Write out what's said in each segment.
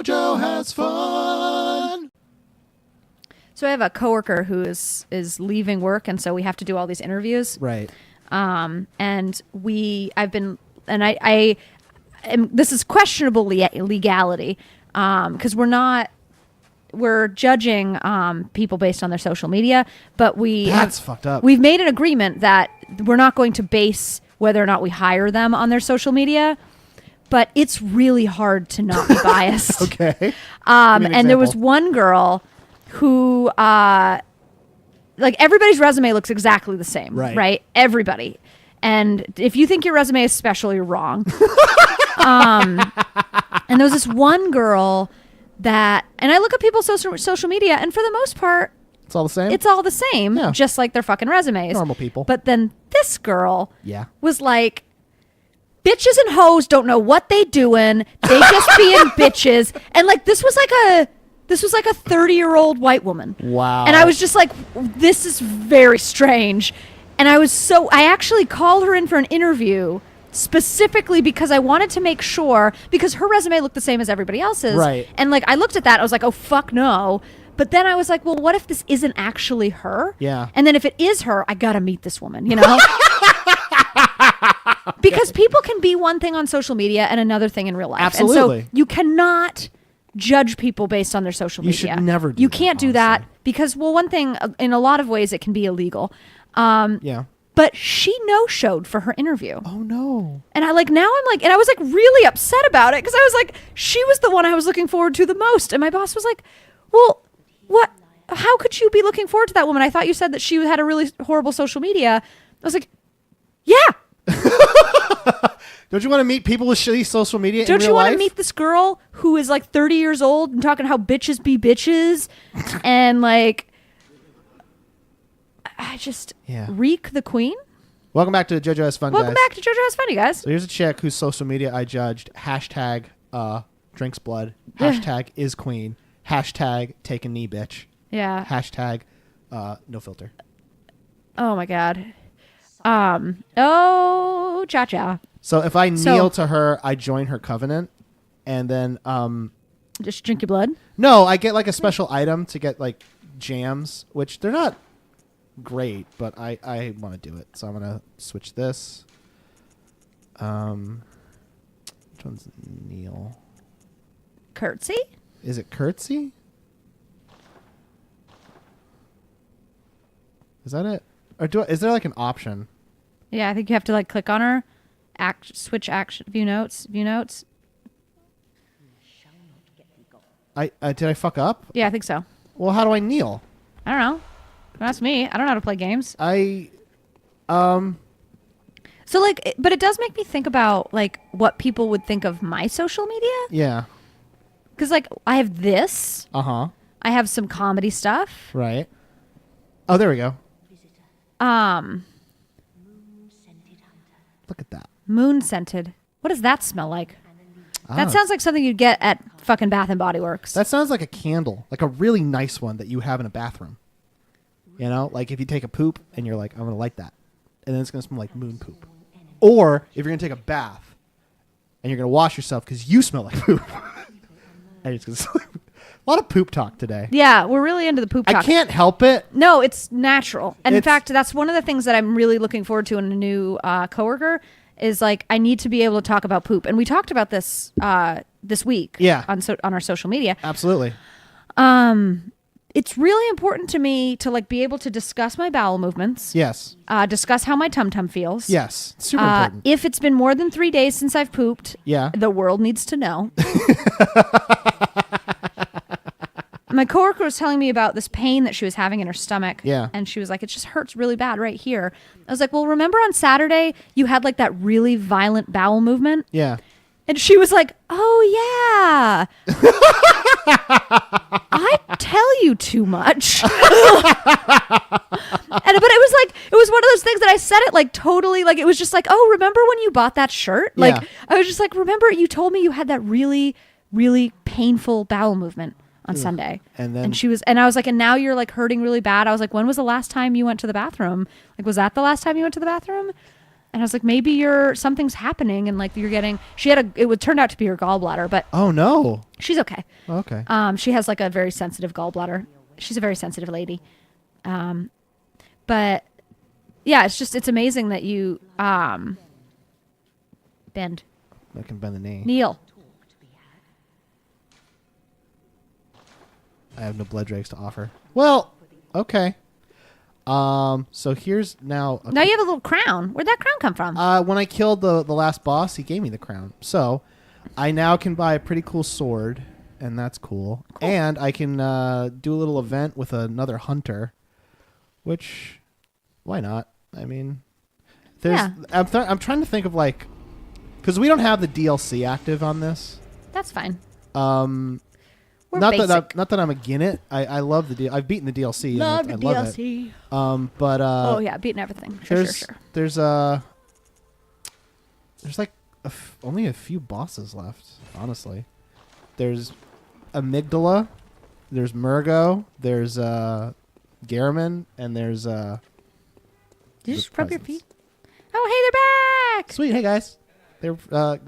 JoJo has fun. So I have a coworker who is leaving work, and so we have to do all these interviews. Right. And this is questionable legality, because we're judging people based on their social media, but That's fucked up. We've made an agreement that we're not going to base whether or not we hire them on their social media, but it's really hard to not be biased. Okay. And there was one girl who, like, everybody's resume looks exactly the same, right? Everybody. And if you think your resume is special, you're wrong. And there was this one girl and I look at people's social media, and for the most part, it's all the same? It's all the same, just like their fucking resumes. Normal people. But then this girl was like, bitches and hoes don't know what they doing. They just being bitches. And like, this was like a 30-year-old white woman. Wow. And I was just like, this is very strange. And I actually called her in for an interview specifically because I wanted to make sure, because her resume looked the same as everybody else's. Right. And like, I looked at that, I was like, oh, fuck no. But then I was like, well, what if this isn't actually her? Yeah. And then if it is her, I gotta meet this woman, you know? Because people can be one thing on social media and another thing in real life. Absolutely. And so you cannot judge people based on their social media. You should never do that. You can't do that because, well, one thing, in a lot of ways, it can be illegal. Yeah. But she no-showed for her interview. Oh, no. And I was like really upset about it because I was like, she was the one I was looking forward to the most. And my boss was like, well, what? How could you be looking forward to that woman? I thought you said that she had a really horrible social media. I was like, yeah. Don't you want to meet people with shitty social media in real life? Don't you want to meet this girl who is like 30 years old and talking how bitches be bitches and like, I just reek the queen. Welcome back to JoJo Has Fun, guys. Welcome back to JoJo Has Fun, you guys. So here's a chick whose social media I judged. Hashtag drinks blood. Hashtag is queen. Hashtag take a knee, bitch. Yeah. Hashtag no filter. Oh my God. Oh, cha-cha. So if I kneel to her, I join her covenant, and then just drink your blood? No, I get like a special item to get like jams, which they're not great, but I want to do it. So I'm gonna switch this. Which one's kneel? Curtsy? Is it curtsy? Is that it? Or is there like an option? Yeah, I think you have to like click on her, switch action, view notes. Did I fuck up? Yeah, I think so. Well, how do I kneel? I don't know. Don't ask me. I don't know how to play games. So like, but it does make me think about like what people would think of my social media. Yeah. Because like I have this. I have some comedy stuff. Right. Oh, there we go. Look at that. Moon scented. What does that smell like? That sounds like something you'd get at fucking Bath and Body Works. That sounds like a candle, like a really nice one that you have in a bathroom. You know, like if you take a poop and you're like, I'm going to light that. And then it's going to smell like moon poop. Or if you're going to take a bath and you're going to wash yourself because you smell like poop. And it's a lot of poop talk today. Yeah, we're really into the poop talk. I can't help it. No, it's natural. And in fact, that's one of the things that I'm really looking forward to in a new coworker is like I need to be able to talk about poop. And we talked about this this week on our social media. Absolutely. It's really important to me to like be able to discuss my bowel movements. Yes. Discuss how my tum-tum feels. Yes. Super important. If it's been more than 3 days since I've pooped, the world needs to know. My coworker was telling me about this pain that she was having in her stomach. Yeah. And she was like, it just hurts really bad right here. I was like, well, remember on Saturday you had like that really violent bowel movement? Yeah. And she was like, oh, yeah. I tell you too much. But it was one of those things that I said it like totally, like it was just like, oh, remember when you bought that shirt? Like I was just like, remember you told me you had that really, really painful bowel movement on Sunday. And I was like, and now you're like hurting really bad. I was like, when was the last time you went to the bathroom? Like, was that the last time you went to the bathroom? And I was like, maybe something's happening, and like you're getting. It would turn out to be her gallbladder, but oh no, she's okay. Okay. She has like a very sensitive gallbladder. She's a very sensitive lady. But yeah, it's amazing that you bend. I can bend the knee. Kneel. I have no blood drakes to offer. Well, okay. So here's now. Now you have a little crown. Where'd that crown come from? When I killed the last boss, he gave me the crown. So I now can buy a pretty cool sword, and that's cool. And I can do a little event with another hunter, which, why not? I mean, I'm trying to think of like, because we don't have the DLC active on this. That's fine. Not that I'm against it. I love the deal. I've beaten the DLC. Love the DLC. But oh yeah, beaten everything. Sure. There's like only a few bosses left. Honestly, there's Amygdala, there's Murgo, there's Garamond, and there's Did you just rub your feet? Oh, hey, they're back. Sweet. Hey guys, they're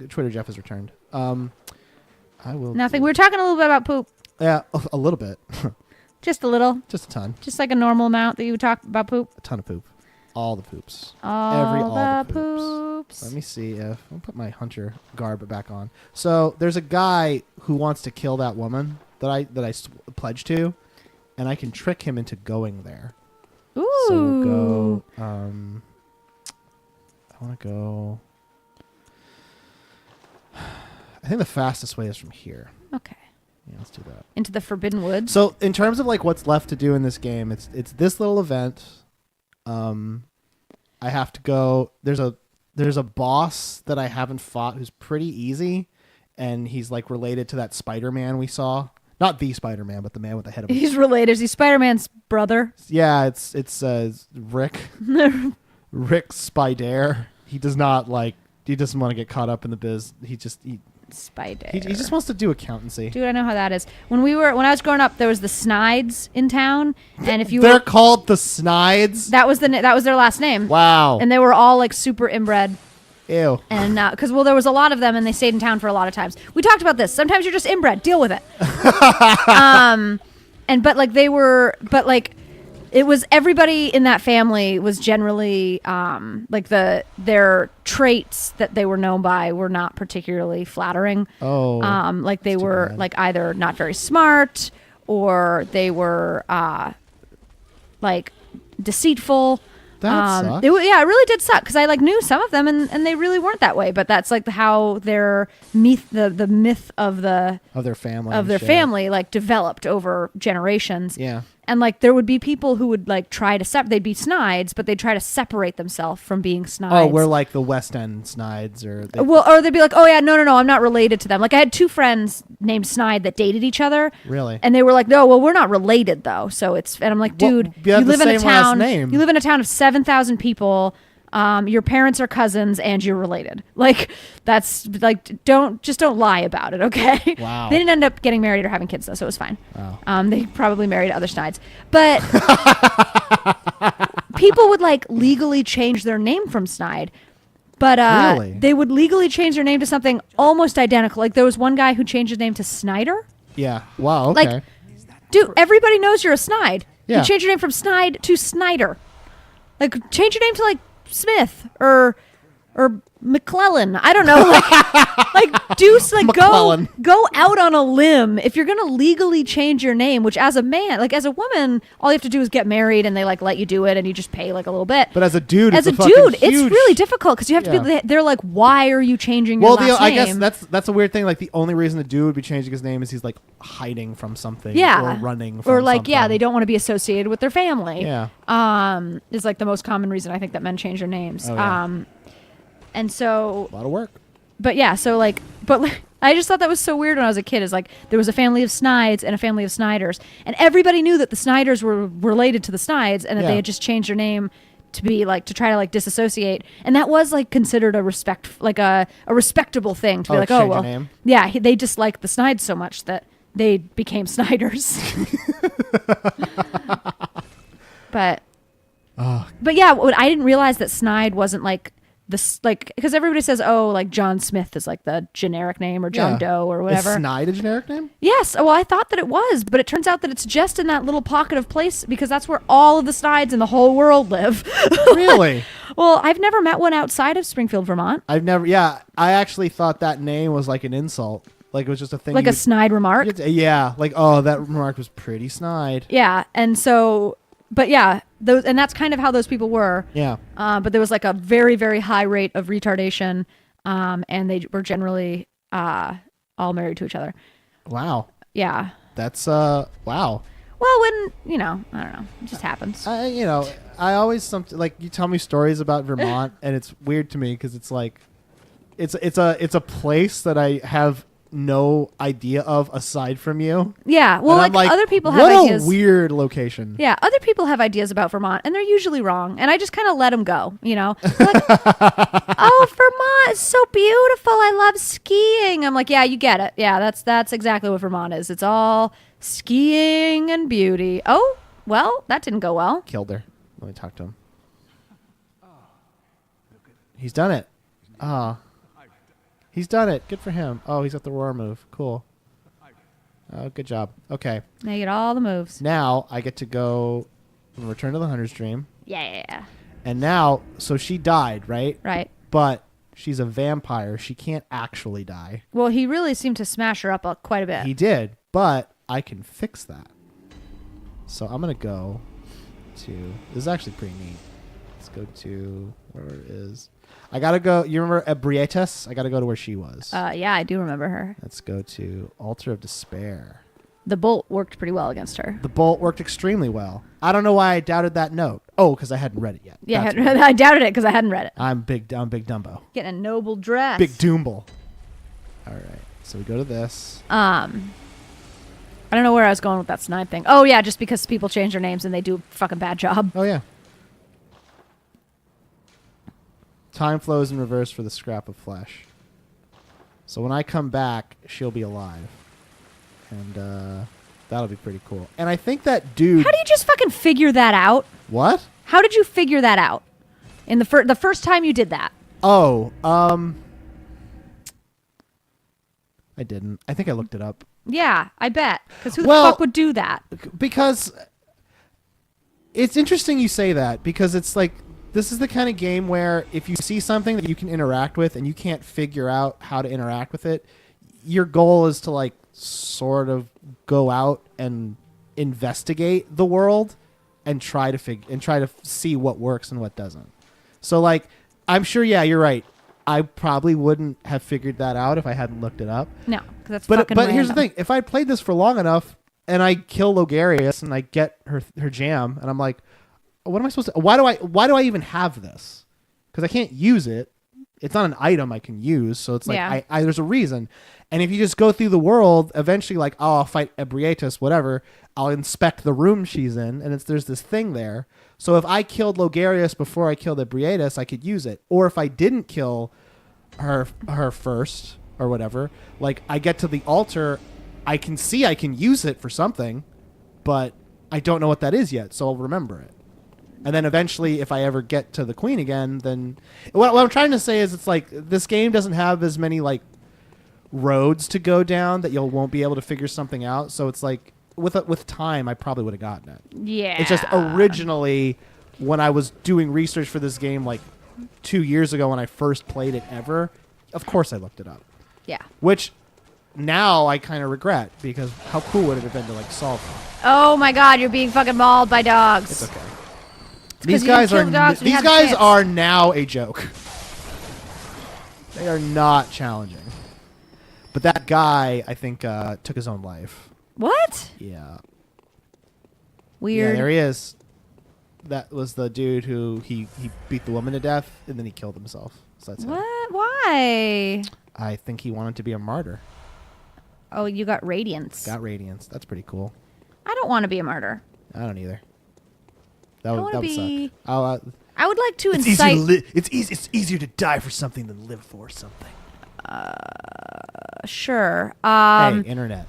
Twitter Jeff has returned. I will. Nothing. We were talking a little bit about poop. Yeah, a little bit. Just a little. Just a ton. Just like a normal amount that you would talk about poop. A ton of poop. All the poops. All the poops. Let me see if I'll put my hunter garb back on. So there's a guy who wants to kill that woman that I pledged to, and I can trick him into going there. Ooh. So we'll go. I want to go. I think the fastest way is from here. Okay. Yeah, let's do that. Into the Forbidden Woods. So in terms of like what's left to do in this game, it's this little event. I have to go. There's a boss that I haven't fought who's pretty easy, and he's like related to that Spider-Man we saw. Not the Spider-Man, but the man with the head of. He's related. Is he Spider-Man's brother? Yeah, it's Rick. Rick Spider. He doesn't want to get caught up in the biz. Spider. He just wants to do accountancy. Dude, I know how that is. When I was growing up, there was the Snides in town, and if you they're called the Snides. That was their last name. Wow. And they were all like super inbred. Ew. And because there was a lot of them, and they stayed in town for a lot of times. We talked about this. Sometimes you're just inbred. Deal with it. It was everybody in that family was generally their traits that they were known by were not particularly flattering. Oh. Like they were like either not very smart or they were like deceitful. That sucks. It really did suck because I like knew some of them and they really weren't that way. But that's like how their myth, the myth of their family like developed over generations. Yeah. And like there would be people who would like try to they'd be Snides, but they'd try to separate themselves from being Snides. Oh, we're like the West End Snides, or they'd be like, oh yeah, no, I'm not related to them. Like I had two friends named Snide that dated each other. Really? And they were like, no, well we're not related though. So and I'm like, dude, you live in a town. You live in a town of 7,000 people. Your parents are cousins and you're related. Like that's like don't lie about it, okay? Wow. They didn't end up getting married or having kids though, so it was fine. Wow. They probably married other Snides. But people would like legally change their name from Snide. But really? They would legally change their name to something almost identical. Like there was one guy who changed his name to Snyder. Yeah. Wow, okay. Like, dude, everybody knows you're a Snide. Yeah. You change your name from Snide to Snyder. Like change your name to like Smith or McClellan. I don't know. Like Deuce, like go out on a limb. If you're gonna legally change your name, which as a man, like as a woman, all you have to do is get married and they like let you do it and you just pay like a little bit. But as a dude, it's really difficult because you have to be. They're like, why are you changing your last I name? guess that's a weird thing. Like the only reason the dude would be changing his name is he's like hiding from something. Yeah. Or running from or like something. they don't want to be associated with their family. Yeah. Is like the most common reason I think that men change their names. Oh, yeah. And so a lot of work. But yeah, so like, I just thought that was so weird when I was a kid. Is like there was a family of Snides and a family of Snyders, and everybody knew that the Snyders were related to the Snides, and that they had just changed their name to be like to try to like disassociate, and that was like considered a respectable thing to be like, oh well, name. Yeah, they disliked the Snides so much that they became Snyders. But yeah, I didn't realize that Snide wasn't like this, like, because everybody says, oh, like John Smith is like the generic name, or John Doe or whatever. Is Snide a generic name? Yes. Well, I thought that it was, but it turns out that it's just in that little pocket of place because that's where all of the Snides in the whole world live. Really? Well, I've never met one outside of Springfield, Vermont. I actually thought that name was like an insult. Like it was just a thing. Like a snide remark? Yeah. Like, oh, that remark was pretty snide. Yeah. And so, but yeah, and that's kind of how those people were. Yeah. But there was like a very, very high rate of retardation. And they were generally all married to each other. Wow. Yeah. That's, wow. Well, when, I don't know. It just happens. I always, like, you tell me stories about Vermont, and it's weird to me because it's like, it's a place that I have no idea of aside from you. Yeah. Well, like other people have ideas. What a weird location. Yeah. Other people have ideas about Vermont and they're usually wrong. And I just kind of let them go, Like, oh, Vermont is so beautiful. I love skiing. I'm like, yeah, you get it. Yeah. That's exactly what Vermont is. It's all skiing and beauty. Oh, well, that didn't go well. Killed her. Let me talk to him. He's done it. He's done it. Good for him. Oh, he's got the roar move. Cool. Oh, good job. Okay. Now you get all the moves. Now I get to go and return to the Hunter's Dream. Yeah. And now, so she died, right? Right. But she's a vampire. She can't actually die. Well, he really seemed to smash her up quite a bit. He did, but I can fix that. So I'm going to go to... This is actually pretty neat. Let's go to... Where it is... I gotta go. You remember Ebrietas? I gotta go to where she was. Yeah, I do remember her. Let's go to Altar of Despair. The bolt worked pretty well against her. The bolt worked extremely well. I don't know why I doubted that note. Oh, because I hadn't read it yet. Yeah, I doubted it because I hadn't read it. I'm big Dumbo. Getting a noble dress. Big Doomble. All right, so we go to this. I don't know where I was going with that Snide thing. Oh yeah, just because people change their names and they do a fucking bad job. Oh yeah. Time flows in reverse for the scrap of flesh. So when I come back, she'll be alive. And that'll be pretty cool. And I think that dude... How do you just fucking figure that out? What? How did you figure that out? In the first time you did that? Oh, I didn't. I think I looked it up. Yeah, I bet. Because who the fuck would do that? Because it's interesting you say that, because it's like, this is the kind of game where if you see something that you can interact with and you can't figure out how to interact with it, your goal is to like sort of go out and investigate the world and try to see what works and what doesn't. So like, I'm sure, yeah, you're right. I probably wouldn't have figured that out if I hadn't looked it up. No, because that's fucking But here's random. the thing. If I played this for long enough and I kill Logarius and I get her jam and I'm like, what am I supposed to... Why do I even have this? Because I can't use it. It's not an item I can use. So it's like, Yeah. there's a reason. And if you just go through the world, eventually like, oh, I'll fight Ebrietas, whatever. I'll inspect the room she's in. And there's this thing there. So if I killed Logarius before I killed Ebrietas, I could use it. Or if I didn't kill her first or whatever, like I get to the altar, I can see I can use it for something, but I don't know what that is yet. So I'll remember it. And then eventually, if I ever get to the queen again, then... What I'm trying to say is it's like, this game doesn't have as many, like, roads to go down that you won't be able to figure something out. So it's like, with time, I probably would have gotten it. Yeah. It's just originally, when I was doing research for this game, like, 2 years ago when I first played it ever, of course I looked it up. Yeah. Which, now I kind of regret, because how cool would it have been to, like, solve it? Oh my god, you're being fucking mauled by dogs. It's okay. These These guys are now a joke. They are not challenging. But that guy, I think, took his own life. What? Yeah. Weird. Yeah, there he is. That was the dude who he beat the woman to death and then he killed himself. So that's what? him. Why? I think he wanted to be a martyr. Oh, you got radiance. Got radiance. That's pretty cool. I don't want to be a martyr. I don't either. I That would be... suck. I would like to it's incite... It's easier to die for something than live for something. Sure. Hey, internet.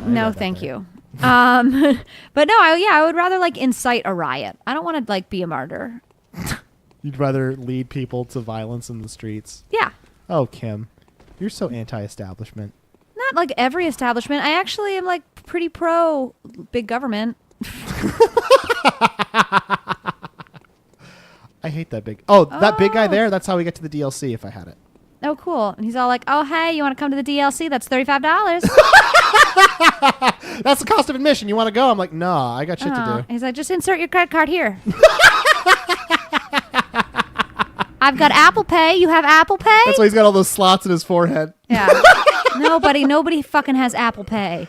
No, thank you. But no, I would rather like incite a riot. I don't want to like be a martyr. You'd rather lead people to violence in the streets. Yeah. Oh, Kim, you're so anti-establishment. Not like every establishment. I actually am like pretty pro big government. I hate that big. Oh, that big guy there. That's how we get to the DLC. If I had it. Oh, cool. And he's all like, "Oh, hey, you want to come to the DLC? That's $35." That's the cost of admission. You want to go? I'm like, no, I got shit to do. He's like, just insert your credit card here. I've got Apple Pay. You have Apple Pay? That's why he's got all those slots in his forehead. Yeah. Nobody fucking has Apple Pay.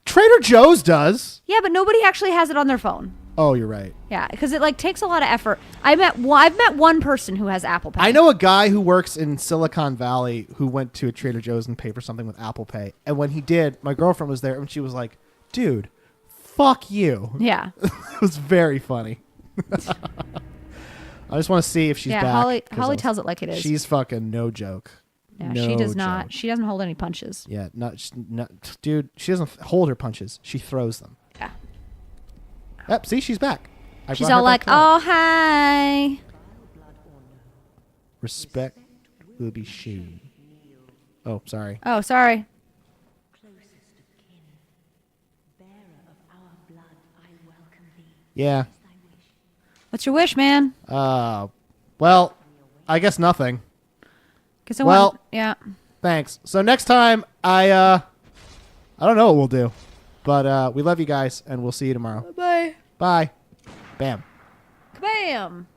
Trader Joe's does. Yeah, but nobody actually has it on their phone. Oh, you're right. Yeah, because it like takes a lot of effort. I've met one person who has Apple Pay. I know a guy who works in Silicon Valley who went to a Trader Joe's and paid for something with Apple Pay. And when he did, my girlfriend was there and she was like, dude, fuck you. Yeah. It was very funny. I just want to see if she's back. Holly tells it like it is. She's fucking no joke. Yeah, no she does not. joke. She doesn't hold any punches. Yeah, dude, she doesn't hold her punches. She throws them. Yeah. Yep, see, she's back. She's all like, oh, hi. Respect will be shown. Oh, sorry. Oh, sorry. Yeah. What's your wish, man? Well, I guess nothing. Yeah. Thanks. So next time, I don't know what we'll do, but we love you guys, and we'll see you tomorrow. Bye. Bye. Bam. Bam.